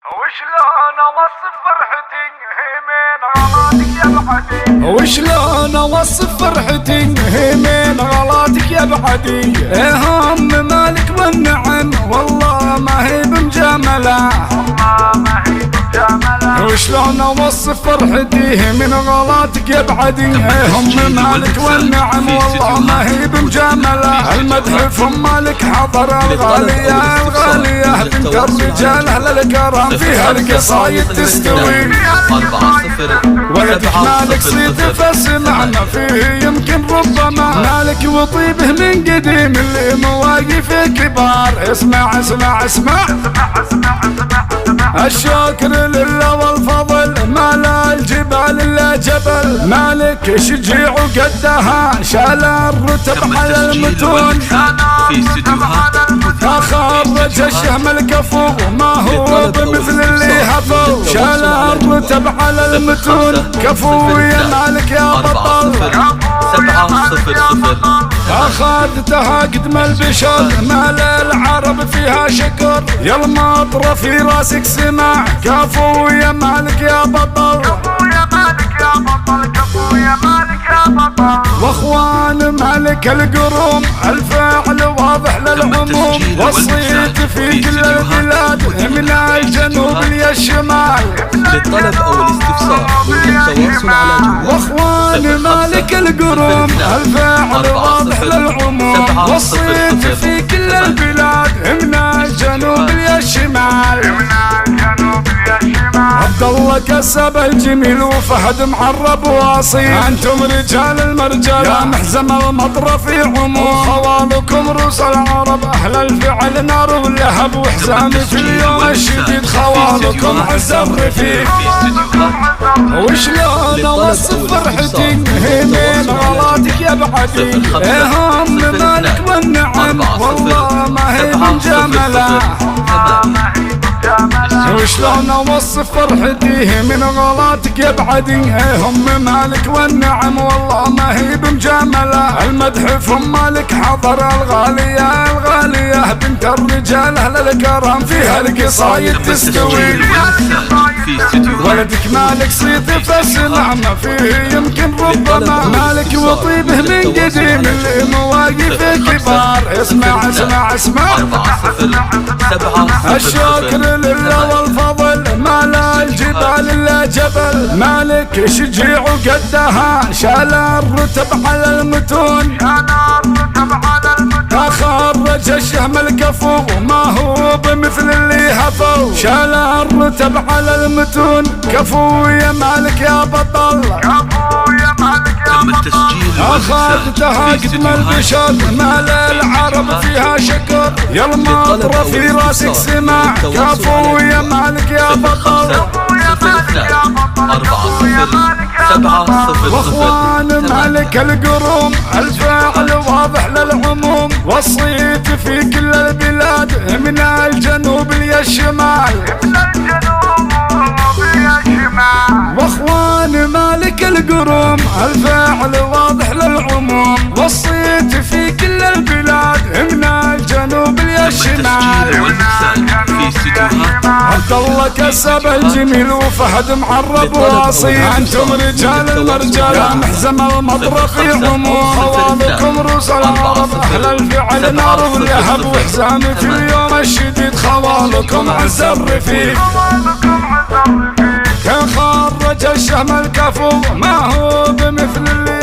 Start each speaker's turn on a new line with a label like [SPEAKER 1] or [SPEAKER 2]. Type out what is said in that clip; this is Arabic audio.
[SPEAKER 1] وشلون اوصف فرحتي من غلاتك يا بعدي،
[SPEAKER 2] وشلون اوصف فرحتي من غلاتك يا بعدي. هم مالك والنعم والله ما هي بمجامله،
[SPEAKER 1] والله ما هي بجمالها.
[SPEAKER 2] وشلون اوصف فرحتي من غلاتك يا بعدي. هم مالك والنعم والله ما هي بمجامله. المدح فم مالك حضر الغاليه الغاليه بنت الرجال اهل الكرم فيها القصايد تستوي. ولدك مالك صيت فسمعنا فيه يمكن ربما مالك وطيبه من قديم اللي مواقف كبار. اسمع اسمع اسمع الشكر لله والفضل ما لا الجبال الا جبل. مالك شجيع وقدها شال الرتب على المتون، خرج الشهم الكفو ما هو بمثل اللي هفو. شال الرتب على المتون كفو يا مالك يا بطل.
[SPEAKER 3] 7-0-0
[SPEAKER 2] اخذتها قدم البشر مال العرب فيها شكر. يا المطر في راسك سمع كفو يا مالك يا بطل.
[SPEAKER 1] كفو يا مالك يا بطل، كفو يا مالك يا بطل.
[SPEAKER 2] واخوان مالك القروم الفعل واضح للعموم. وصيت في كل البلاد من الجنوب للشمال.
[SPEAKER 3] للطلب او الاستفسار يمكن التواصل على جوال
[SPEAKER 2] واخوان مالك القروم الفعل واضح للعموم. وصيت في كل البلاد من الجنوب للشمال. عبد الله كسب الجميل وفهد معرب واصيل. انتم رجال المرجال يا محزم المطر في عموم. خوالكم روس العرب اهل الفعل نار ولهب وحزام في اليوم الشديد. خوالكم عز الرفيق. وشلون اوصف فرحتي من غلاتك يا بعدي. هم مالك والنعم والله ما هي بمجامله. وشلون اوصف فرحتي من غلاتك يا بعدي. هم مالك والنعم والله ما هي بمجامله. المدح فم مالك حضر الغاليه الغاليه بنت الرجال اهل الكرم فيها القصايد تستوي. ولدك مالك صيت فسمعنا فيه يمكن ربما مالك وطيبه من قديم اللي مواقف كبار. اسمع اسمع اسمع الشكر لله والفضل ما لا الجبال الا جبل. مالك شجيع وقدها شال الرتب على المتون، خرج الشهم الكفو ما هو بمثل اللي هفو. شال الرتب على المتون كفو يا مالك يا بطل.
[SPEAKER 1] كفو يا مالك يا
[SPEAKER 3] تم
[SPEAKER 1] بطل.
[SPEAKER 3] التسجيل
[SPEAKER 2] اخذتها قدم البشر مال العرب فيها شكر. يا المطر في راسك سمع كفو يا مالك يا بطل.
[SPEAKER 3] 4-0-7-0
[SPEAKER 2] واخوان مالك القروم الفعل واضح للعموم. وصيت في كل البلاد من الجنوب للشمال. واخوان مالك القروم الفعل واضح للعموم. وصيت في كل البلاد من الجنوب للشمال. عبد الله كسب الجميل وفهد معرب واصيل. انتم رجال المرجال يا محزم المطر في عموم. خوالكم روس العرب اهل الفعل نار ولهب وحزام في اليوم الشديد. خوالكم عز الرفيق. كان خرج الشهم الكفو ما هو بمثل اللي